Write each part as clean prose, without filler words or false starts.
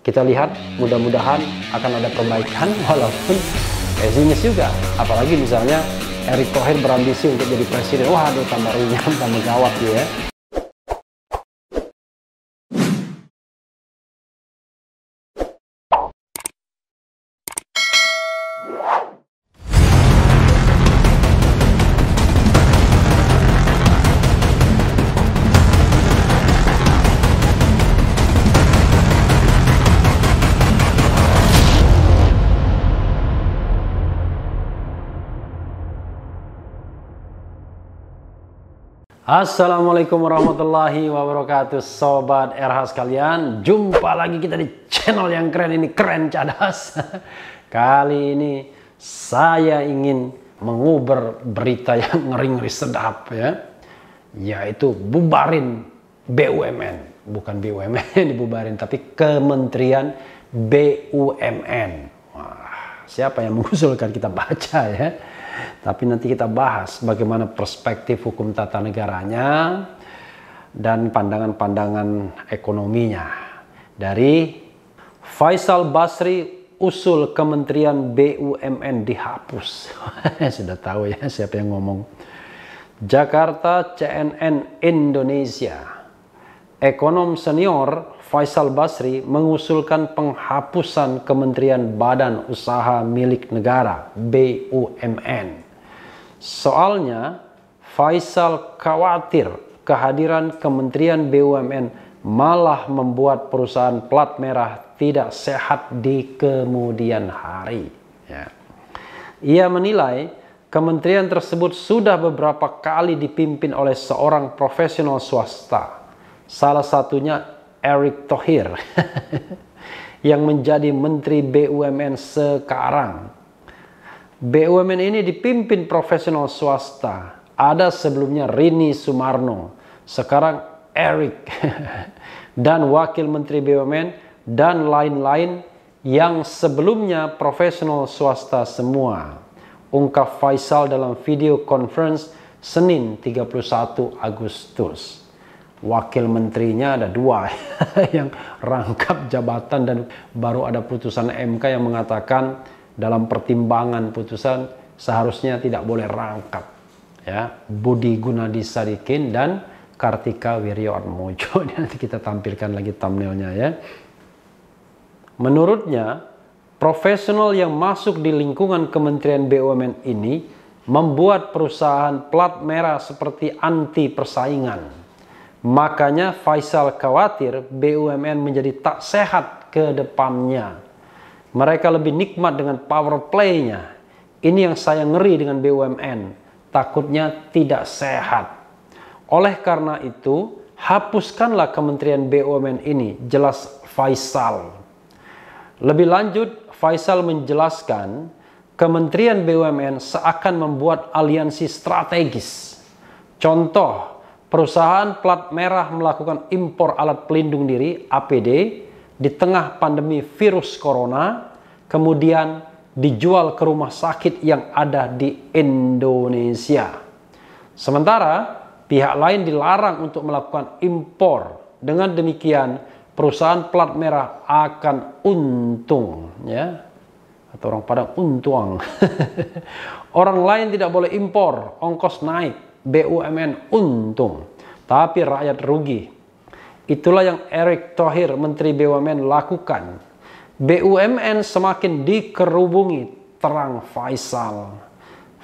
Kita lihat mudah-mudahan akan ada perbaikan walaupun pesimis juga. Apalagi misalnya Erick Thohir berambisi untuk jadi presiden. Wah, aduh, tambah runyam, tambah gawat ya. Assalamualaikum warahmatullahi wabarakatuh, sobat RH sekalian. Jumpa lagi kita di channel yang keren ini, Keren Cadas. Kali ini saya ingin menguber berita yang ngeri-ngeri sedap ya, yaitu bubarin BUMN. Bukan BUMN yang dibubarin, tapi Kementerian BUMN. Wah, siapa yang mengusulkan, kita baca ya. Tapi nanti kita bahas bagaimana perspektif hukum tata negaranya dan pandangan-pandangan ekonominya. Dari Faisal Basri, usul Kementerian BUMN dihapus. Sudah tahu ya siapa yang ngomong. Jakarta, CNN Indonesia. Ekonom senior Faisal Basri mengusulkan penghapusan Kementerian Badan Usaha Milik Negara BUMN. Soalnya Faisal khawatir kehadiran Kementerian BUMN malah membuat perusahaan plat merah tidak sehat di kemudian hari. Ya. Ia menilai kementerian tersebut sudah beberapa kali dipimpin oleh seorang profesional swasta. Salah satunya Erick Thohir yang menjadi Menteri BUMN sekarang. BUMN ini dipimpin profesional swasta. Ada sebelumnya Rini Sumarno, sekarang Erick dan Wakil Menteri BUMN dan lain-lain yang sebelumnya profesional swasta semua. Ungkap Faisal dalam video conference Senin 31 Agustus. Wakil menterinya ada dua yang rangkap jabatan, dan baru ada putusan MK yang mengatakan dalam pertimbangan putusan seharusnya tidak boleh rangkap ya. Budi Gunadi Sadikin dan Kartika Wirjoatmojo. Nanti kita tampilkan lagi thumbnailnya ya. Menurutnya, profesional yang masuk di lingkungan Kementerian BUMN ini membuat perusahaan plat merah seperti anti persaingan. Makanya Faisal khawatir BUMN menjadi tak sehat ke depannya. Mereka lebih nikmat dengan power play-nya. Ini yang saya ngeri dengan BUMN. Takutnya tidak sehat. Oleh karena itu, hapuskanlah Kementerian BUMN ini, jelas Faisal. Lebih lanjut, Faisal menjelaskan Kementerian BUMN seakan membuat aliansi strategis. Contoh, perusahaan plat merah melakukan impor alat pelindung diri (APD) di tengah pandemi virus corona, kemudian dijual ke rumah sakit yang ada di Indonesia. Sementara pihak lain dilarang untuk melakukan impor. Dengan demikian, perusahaan plat merah akan untung, ya, atau orang Padang untuang. Orang lain tidak boleh impor, ongkos naik. BUMN untung, tapi rakyat rugi. Itulah yang Erick Thohir, Menteri BUMN, lakukan. BUMN semakin dikerubungi, terang Faisal.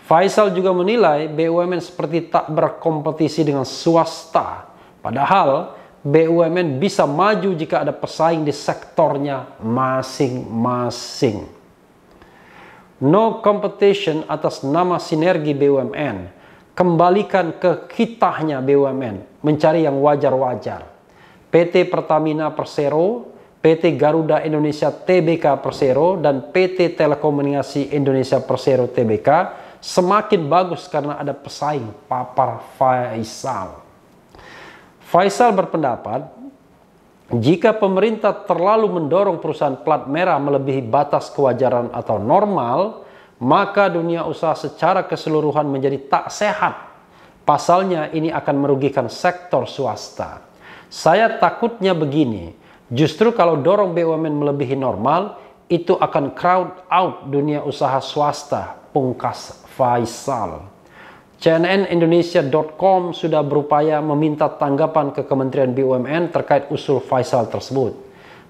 Faisal juga menilai BUMN seperti tak berkompetisi dengan swasta. Padahal BUMN bisa maju jika ada pesaing di sektornya masing-masing. No competition atas nama sinergi BUMN. Kembalikan ke kitahnya BUMN, mencari yang wajar-wajar. PT Pertamina Persero, PT Garuda Indonesia Tbk Persero, dan PT Telekomunikasi Indonesia Persero Tbk semakin bagus karena ada pesaing, papar Faisal. Faisal berpendapat, jika pemerintah terlalu mendorong perusahaan plat merah melebihi batas kewajaran atau normal, maka dunia usaha secara keseluruhan menjadi tak sehat. Pasalnya ini akan merugikan sektor swasta. Saya takutnya begini, Justru kalau dorong BUMN melebihi normal, itu akan crowd out dunia usaha swasta, pungkas Faisal. CNNindonesia.com sudah berupaya meminta tanggapan ke Kementerian BUMN terkait usul Faisal tersebut.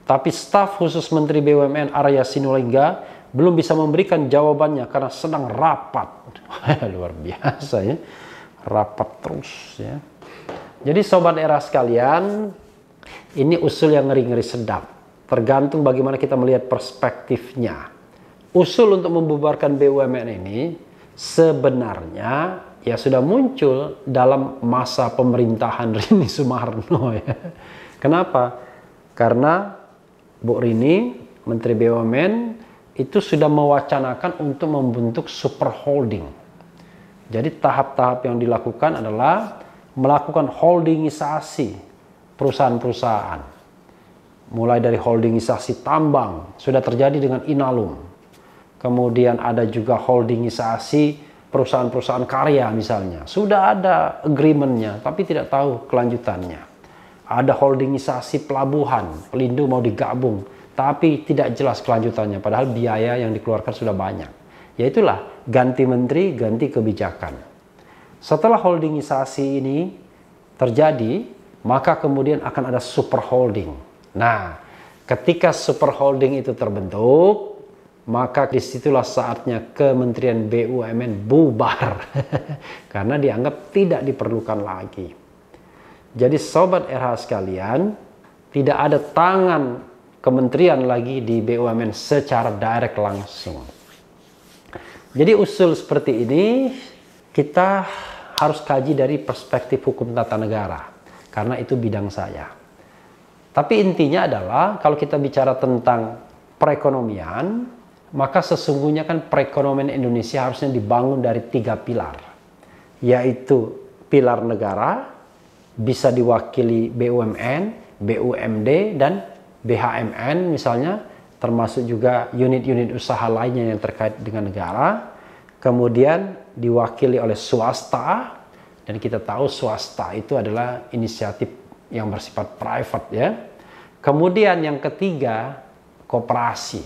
Tapi staf khusus Menteri BUMN Arya Sinulinga belum bisa memberikan jawabannya karena sedang rapat. Luar biasa ya, rapat terus ya. Jadi sobat era sekalian, ini usul yang ngeri-ngeri sedap. Tergantung bagaimana kita melihat perspektifnya. Usul untuk membubarkan BUMN ini sebenarnya ya sudah muncul dalam masa pemerintahan Rini Sumarno ya. Kenapa? Karena Bu Rini, Menteri BUMN, itu sudah mewacanakan untuk membentuk super holding. Jadi tahap-tahap yang dilakukan adalah melakukan holdingisasi perusahaan-perusahaan. Mulai dari holdingisasi tambang, sudah terjadi dengan Inalum. Kemudian ada juga holdingisasi perusahaan-perusahaan karya misalnya. Sudah ada agreementnya, tapi tidak tahu kelanjutannya. Ada holdingisasi pelabuhan, Pelindo mau digabung, tapi tidak jelas kelanjutannya. Padahal biaya yang dikeluarkan sudah banyak. Yaitulah ganti menteri, ganti kebijakan. Setelah holdingisasi ini terjadi, maka kemudian akan ada super holding. Nah, ketika super holding itu terbentuk, maka disitulah saatnya Kementerian BUMN bubar. Karena dianggap tidak diperlukan lagi. Jadi sobat RH sekalian, tidak ada tangan kementerian lagi di BUMN secara direct langsung. Jadi usul seperti ini kita harus kaji dari perspektif hukum tata negara, karena itu bidang saya. Tapi intinya adalah kalau kita bicara tentang perekonomian, maka sesungguhnya kan perekonomian Indonesia harusnya dibangun dari 3 pilar, yaitu pilar negara, bisa diwakili BUMN, BUMD, dan BHMN misalnya, termasuk juga unit-unit usaha lainnya yang terkait dengan negara. Kemudian diwakili oleh swasta, dan kita tahu swasta itu adalah inisiatif yang bersifat private ya. Kemudian yang ketiga, koperasi.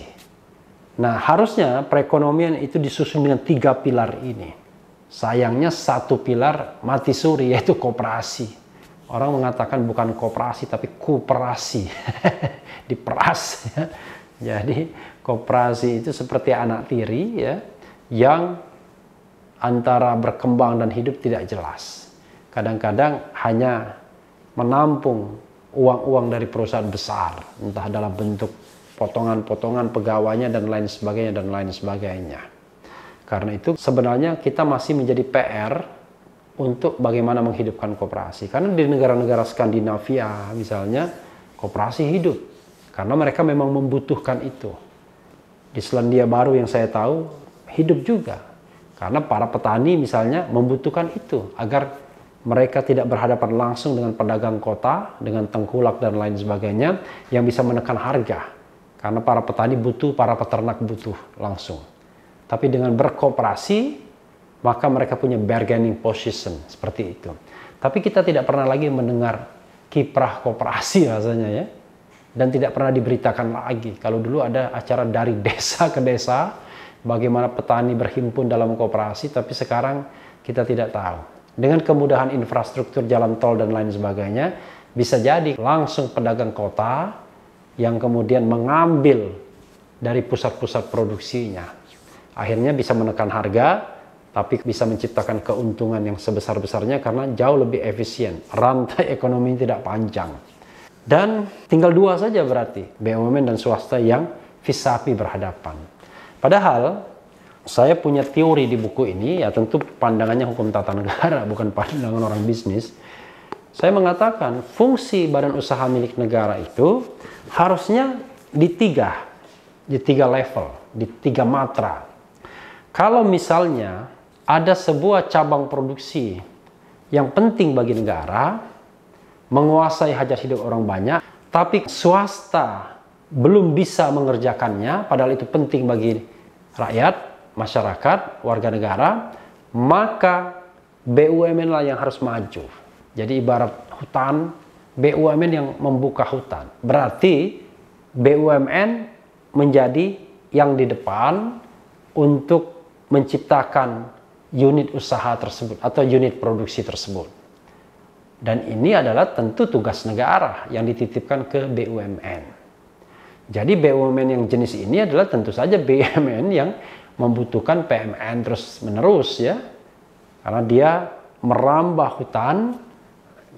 Nah, harusnya perekonomian itu disusun dengan 3 pilar ini. Sayangnya satu pilar mati suri, yaitu koperasi. Orang mengatakan bukan koperasi tapi koperasi. Diperas ya. Jadi koperasi itu seperti anak tiri ya, yang antara berkembang dan hidup tidak jelas. Kadang-kadang hanya menampung uang-uang dari perusahaan besar, entah dalam bentuk potongan-potongan pegawainya dan lain sebagainya dan lain sebagainya. Karena itu sebenarnya kita masih menjadi PR untuk bagaimana menghidupkan koperasi. Karena di negara-negara Skandinavia misalnya, koperasi hidup karena mereka memang membutuhkan itu. Di Selandia Baru yang saya tahu hidup juga karena para petani misalnya membutuhkan itu agar mereka tidak berhadapan langsung dengan pedagang kota, dengan tengkulak dan lain sebagainya yang bisa menekan harga. Karena para petani butuh, para peternak butuh langsung. Tapi dengan berkooperasi, maka mereka punya bargaining position seperti itu. Tapi kita tidak pernah lagi mendengar kiprah kooperasi rasanya ya. Dan tidak pernah diberitakan lagi. Kalau dulu ada acara dari desa ke desa, bagaimana petani berhimpun dalam kooperasi, tapi sekarang kita tidak tahu. Dengan kemudahan infrastruktur jalan tol dan lain sebagainya, bisa jadi langsung pedagang kota yang kemudian mengambil dari pusat-pusat produksinya. Akhirnya bisa menekan harga, tapi bisa menciptakan keuntungan yang sebesar-besarnya karena jauh lebih efisien. Rantai ekonomi tidak panjang. Dan tinggal 2 saja berarti, BUMN dan swasta yang vis-a-vis berhadapan. Padahal saya punya teori di buku ini, ya tentu pandangannya hukum tata negara, bukan pandangan orang bisnis. Saya mengatakan fungsi badan usaha milik negara itu harusnya di tiga level, di 3 matra. Kalau misalnya ada sebuah cabang produksi yang penting bagi negara, menguasai hajat hidup orang banyak, tapi swasta belum bisa mengerjakannya, padahal itu penting bagi rakyat, masyarakat, warga negara, maka BUMN lah yang harus maju. Jadi ibarat hutan, BUMN yang membuka hutan. Berarti BUMN menjadi yang di depan untuk menciptakan unit usaha tersebut atau unit produksi tersebut. Dan ini adalah tentu tugas negara yang dititipkan ke BUMN. Jadi BUMN yang jenis ini adalah tentu saja BUMN yang membutuhkan PMN terus menerus ya. Karena dia merambah hutan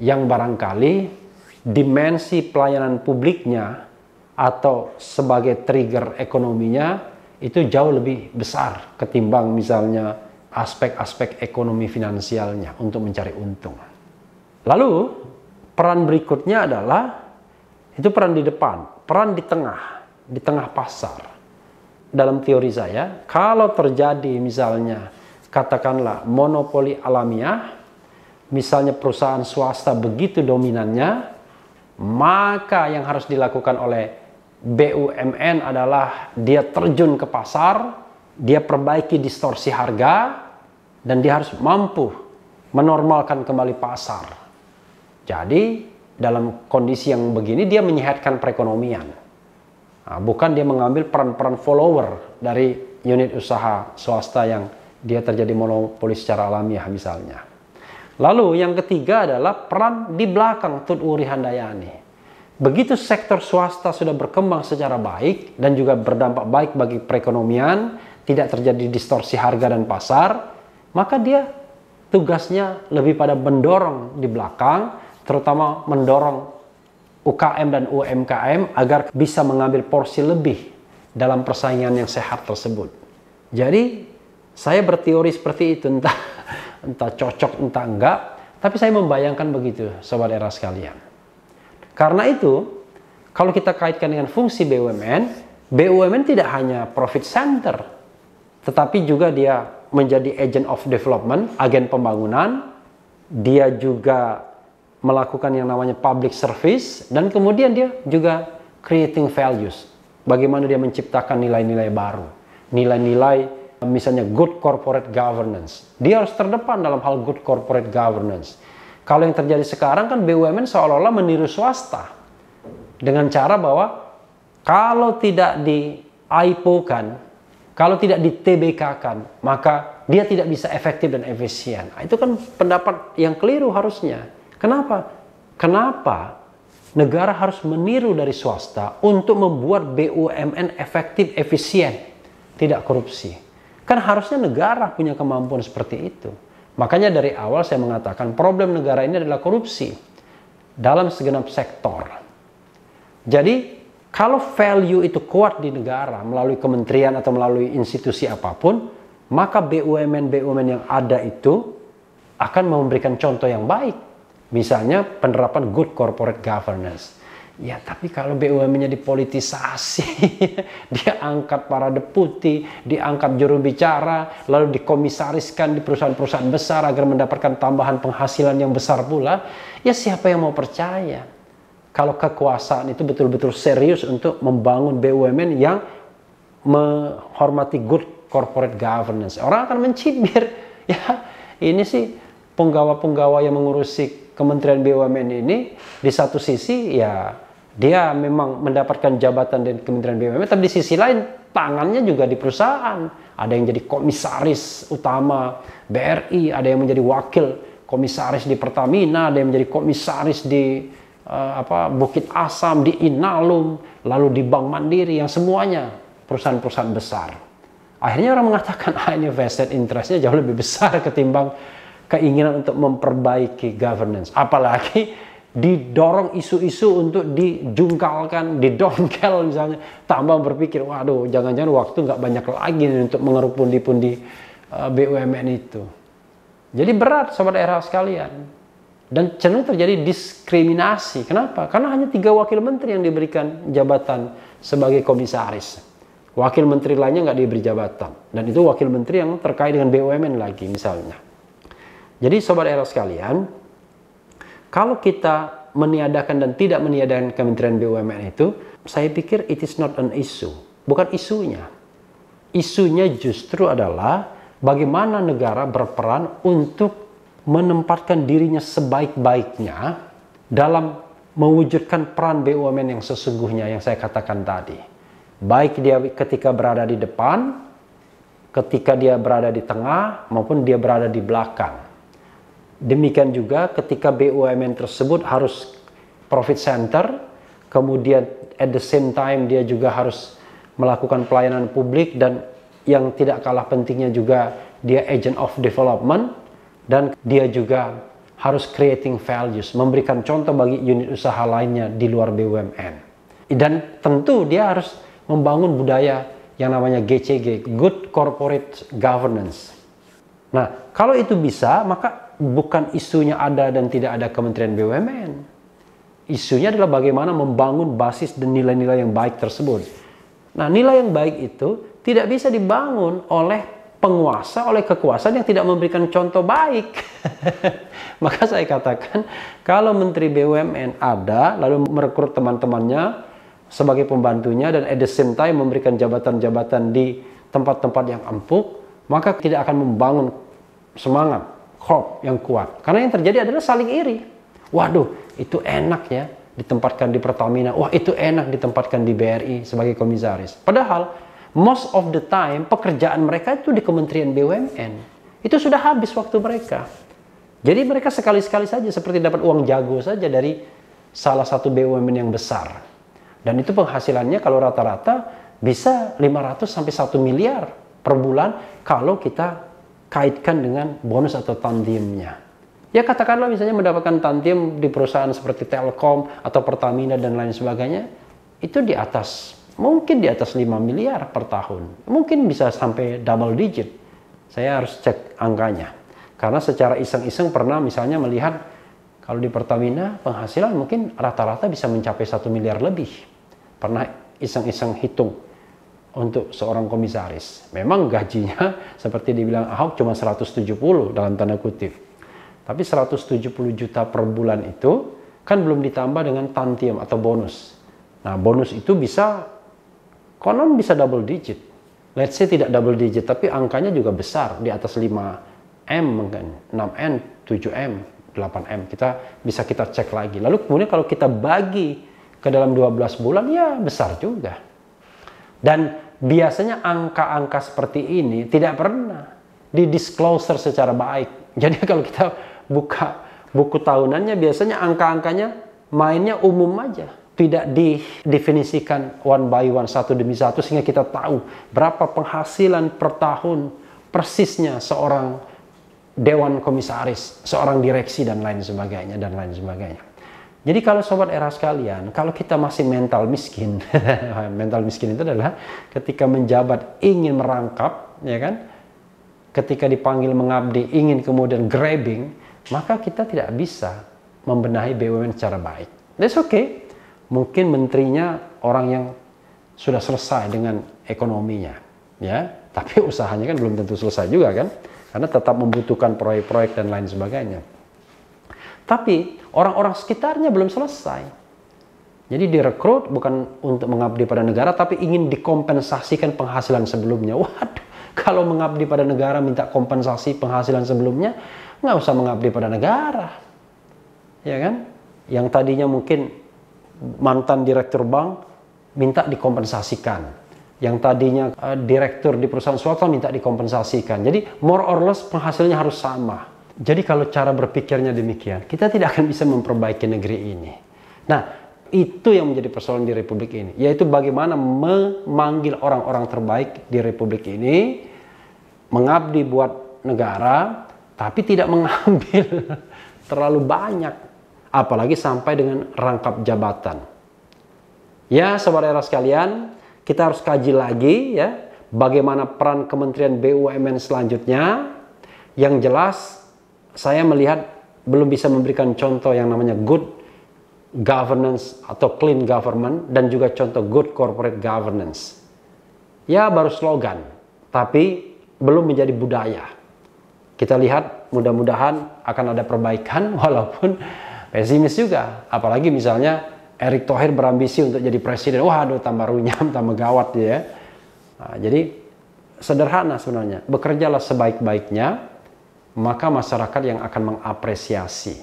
yang barangkali dimensi pelayanan publiknya atau sebagai trigger ekonominya itu jauh lebih besar ketimbang misalnya aspek-aspek ekonomi finansialnya untuk mencari untung. Lalu peran berikutnya adalah itu peran di depan, peran di tengah pasar. Dalam teori saya, kalau terjadi misalnya katakanlah monopoli alamiah, misalnya perusahaan swasta begitu dominannya, maka yang harus dilakukan oleh BUMN adalah dia terjun ke pasar, dia perbaiki distorsi harga, dan dia harus mampu menormalkan kembali pasar. Jadi dalam kondisi yang begini dia menyehatkan perekonomian. Nah, bukan dia mengambil peran-peran follower dari unit usaha swasta yang dia terjadi monopoli secara alamiah misalnya. Lalu yang ketiga adalah peran di belakang Tut Wuri Handayani. Begitu sektor swasta sudah berkembang secara baik dan juga berdampak baik bagi perekonomian, tidak terjadi distorsi harga dan pasar, maka dia tugasnya lebih pada mendorong di belakang, terutama mendorong UKM dan UMKM agar bisa mengambil porsi lebih dalam persaingan yang sehat tersebut. Jadi saya berteori seperti itu, entah cocok entah enggak, tapi saya membayangkan begitu sobat era sekalian. Karena itu, kalau kita kaitkan dengan fungsi BUMN, BUMN tidak hanya profit center, tetapi juga dia menjadi agent of development, agen pembangunan, dia juga melakukan yang namanya public service, dan kemudian dia juga creating values. Bagaimana dia menciptakan nilai-nilai baru, nilai-nilai misalnya good corporate governance. Dia harus terdepan dalam hal good corporate governance. Kalau yang terjadi sekarang kan BUMN seolah-olah meniru swasta dengan cara bahwa kalau tidak di IPO-kan, kalau tidak di TBK-kan, maka dia tidak bisa efektif dan efisien. Nah, itu kan pendapat yang keliru harusnya. Kenapa? Kenapa negara harus meniru dari swasta untuk membuat BUMN efektif, efisien, tidak korupsi? Kan harusnya negara punya kemampuan seperti itu. Makanya dari awal saya mengatakan problem negara ini adalah korupsi dalam segenap sektor. Jadi kalau value itu kuat di negara melalui kementerian atau melalui institusi apapun, maka BUMN-BUMN yang ada itu akan memberikan contoh yang baik. Misalnya penerapan good corporate governance. Ya, tapi kalau BUMN-nya dipolitisasi, dia angkat para deputi, diangkat juru bicara, lalu dikomisariskan di perusahaan-perusahaan besar agar mendapatkan tambahan penghasilan yang besar pula, ya siapa yang mau percaya? Kalau kekuasaan itu betul-betul serius untuk membangun BUMN yang menghormati good corporate governance, orang akan mencibir. Ya, ini sih penggawa-penggawa yang mengurusi Kementerian BUMN ini di satu sisi ya dia memang mendapatkan jabatan dari Kementerian BUMN, tapi di sisi lain tangannya juga di perusahaan. Ada yang jadi komisaris utama BRI, ada yang menjadi wakil komisaris di Pertamina, ada yang menjadi komisaris di Bukit Asam, di Inalum, lalu di Bank Mandiri, yang semuanya perusahaan-perusahaan besar. Akhirnya orang mengatakan ini vested interest-nya jauh lebih besar ketimbang keinginan untuk memperbaiki governance. Apalagi didorong isu-isu untuk dijungkalkan, didongkel misalnya, tambah berpikir, waduh jangan-jangan waktu nggak banyak lagi untuk mengeruk pundi-pundi BUMN itu. Jadi berat sobat era sekalian, dan cenderung terjadi diskriminasi. Kenapa? Karena hanya 3 wakil menteri yang diberikan jabatan sebagai komisaris, wakil menteri lainnya nggak diberi jabatan, dan itu wakil menteri yang terkait dengan BUMN lagi misalnya. Jadi sobat era sekalian, kalau kita meniadakan dan tidak meniadakan Kementerian BUMN itu, saya pikir it is not an issue. Bukan isunya. Isunya justru adalah bagaimana negara berperan untuk menempatkan dirinya sebaik-baiknya dalam mewujudkan peran BUMN yang sesungguhnya yang saya katakan tadi. Baik dia ketika berada di depan, ketika dia berada di tengah, maupun dia berada di belakang. Demikian juga ketika BUMN tersebut harus profit center, kemudian at the same time dia juga harus melakukan pelayanan publik, dan yang tidak kalah pentingnya juga dia agent of development, dan dia juga harus creating values, memberikan contoh bagi unit usaha lainnya di luar BUMN. Dan tentu dia harus membangun budaya yang namanya GCG, Good Corporate Governance. Nah, kalau itu bisa, maka bukan isunya ada dan tidak ada Kementerian BUMN. Isunya adalah bagaimana membangun basis dan nilai-nilai yang baik tersebut. Nah, nilai yang baik itu tidak bisa dibangun oleh penguasa, oleh kekuasaan yang tidak memberikan contoh baik. Maka saya katakan, kalau Menteri BUMN ada, lalu merekrut teman-temannya sebagai pembantunya, dan at the same time memberikan jabatan-jabatan di tempat-tempat yang empuk, maka tidak akan membangun semangat, hope yang kuat. Karena yang terjadi adalah saling iri. Waduh, itu enak ya ditempatkan di Pertamina. Wah, itu enak ditempatkan di BRI sebagai komisaris. Padahal most of the time pekerjaan mereka itu di Kementerian BUMN. Itu sudah habis waktu mereka. Jadi mereka sekali-sekali saja seperti dapat uang jago saja dari salah satu BUMN yang besar. Dan itu penghasilannya kalau rata-rata bisa 500 sampai 1 miliar per bulan kalau kita kaitkan dengan bonus atau tantiemnya. Ya katakanlah misalnya mendapatkan tantiem di perusahaan seperti Telkom atau Pertamina dan lain sebagainya, itu di atas, mungkin di atas 5 miliar per tahun. Mungkin bisa sampai double digit. Saya harus cek angkanya. Karena secara iseng-iseng pernah misalnya melihat kalau di Pertamina penghasilan mungkin rata-rata bisa mencapai 1 miliar lebih. Pernah iseng-iseng hitung untuk seorang komisaris. Memang gajinya seperti dibilang Ahok cuma 170 dalam tanda kutip. Tapi 170 juta per bulan itu kan belum ditambah dengan tantiem atau bonus. Nah, bonus itu bisa konon bisa double digit. Let's say tidak double digit, tapi angkanya juga besar, di atas 5M mungkin, 6M, 7M, 8M. Kita cek lagi. Lalu kemudian kalau kita bagi ke dalam 12 bulan, ya besar juga. Dan biasanya angka-angka seperti ini tidak pernah di-disclosure secara baik. Jadi kalau kita buka buku tahunannya, biasanya angka-angkanya mainnya umum aja. Tidak didefinisikan one by one, satu demi satu, sehingga kita tahu berapa penghasilan per tahun persisnya seorang dewan komisaris, seorang direksi, dan lain sebagainya, dan lain sebagainya. Jadi kalau sobat era sekalian, kalau kita masih mental miskin, mental miskin itu adalah ketika menjabat ingin merangkap, ya kan? Ketika dipanggil mengabdi ingin kemudian grabbing, maka kita tidak bisa membenahi BUMN secara baik. That's okay. Mungkin menterinya orang yang sudah selesai dengan ekonominya, ya. Tapi usahanya kan belum tentu selesai juga kan, karena tetap membutuhkan proyek-proyek dan lain sebagainya. Tapi orang-orang sekitarnya belum selesai. Jadi direkrut bukan untuk mengabdi pada negara, tapi ingin dikompensasikan penghasilan sebelumnya. Waduh, kalau mengabdi pada negara minta kompensasi penghasilan sebelumnya, nggak usah mengabdi pada negara. Ya kan? Yang tadinya mungkin mantan direktur bank minta dikompensasikan. Yang tadinya direktur di perusahaan swasta minta dikompensasikan. Jadi more or less penghasilannya harus sama. Jadi kalau cara berpikirnya demikian, kita tidak akan bisa memperbaiki negeri ini. Nah, itu yang menjadi persoalan di Republik ini, yaitu bagaimana memanggil orang-orang terbaik di Republik ini, mengabdi buat negara, tapi tidak mengambil terlalu banyak, apalagi sampai dengan rangkap jabatan. Ya, saudara sekalian, kita harus kaji lagi ya, bagaimana peran Kementerian BUMN selanjutnya. Yang jelas, saya melihat belum bisa memberikan contoh yang namanya good governance atau clean government, dan juga contoh good corporate governance. Ya, baru slogan, tapi belum menjadi budaya. Kita lihat mudah-mudahan akan ada perbaikan, walaupun pesimis juga. Apalagi misalnya Erick Thohir berambisi untuk jadi presiden. Waduh, tambah runyam, tambah gawat ya. Nah, jadi sederhana sebenarnya, bekerjalah sebaik-baiknya, maka masyarakat yang akan mengapresiasi.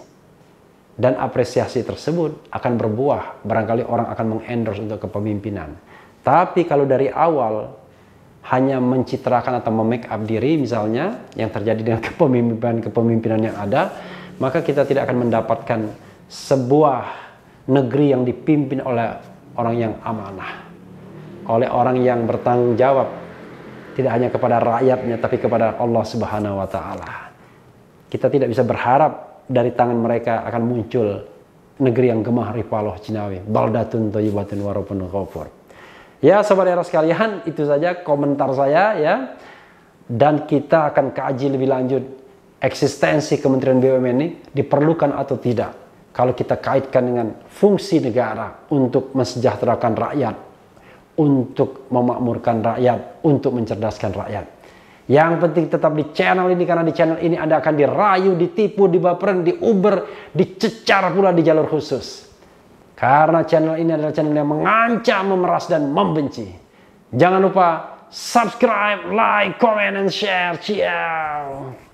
Dan apresiasi tersebut akan berbuah, barangkali orang akan mengendorse untuk kepemimpinan. Tapi kalau dari awal hanya mencitrakan atau memake up diri misalnya, yang terjadi dengan kepemimpinan yang ada, maka kita tidak akan mendapatkan sebuah negeri yang dipimpin oleh orang yang amanah, oleh orang yang bertanggung jawab, tidak hanya kepada rakyatnya, tapi kepada Allah Subhanahu wa Ta'ala. Kita tidak bisa berharap dari tangan mereka akan muncul negeri yang gemah ripaloh Cinawi, baldatun thayyibatun wa rabbun ghafur. Ya sobat era sekalian, itu saja komentar saya ya. Dan kita akan kaji lebih lanjut eksistensi Kementerian BUMN ini diperlukan atau tidak kalau kita kaitkan dengan fungsi negara untuk mensejahterakan rakyat, untuk memakmurkan rakyat, untuk mencerdaskan rakyat. Yang penting tetap di channel ini, karena di channel ini Anda akan dirayu, ditipu, dibaperan, diuber, dicecar pula di jalur khusus. Karena channel ini adalah channel yang mengancam, memeras, dan membenci. Jangan lupa subscribe, like, comment, and share. Ciao.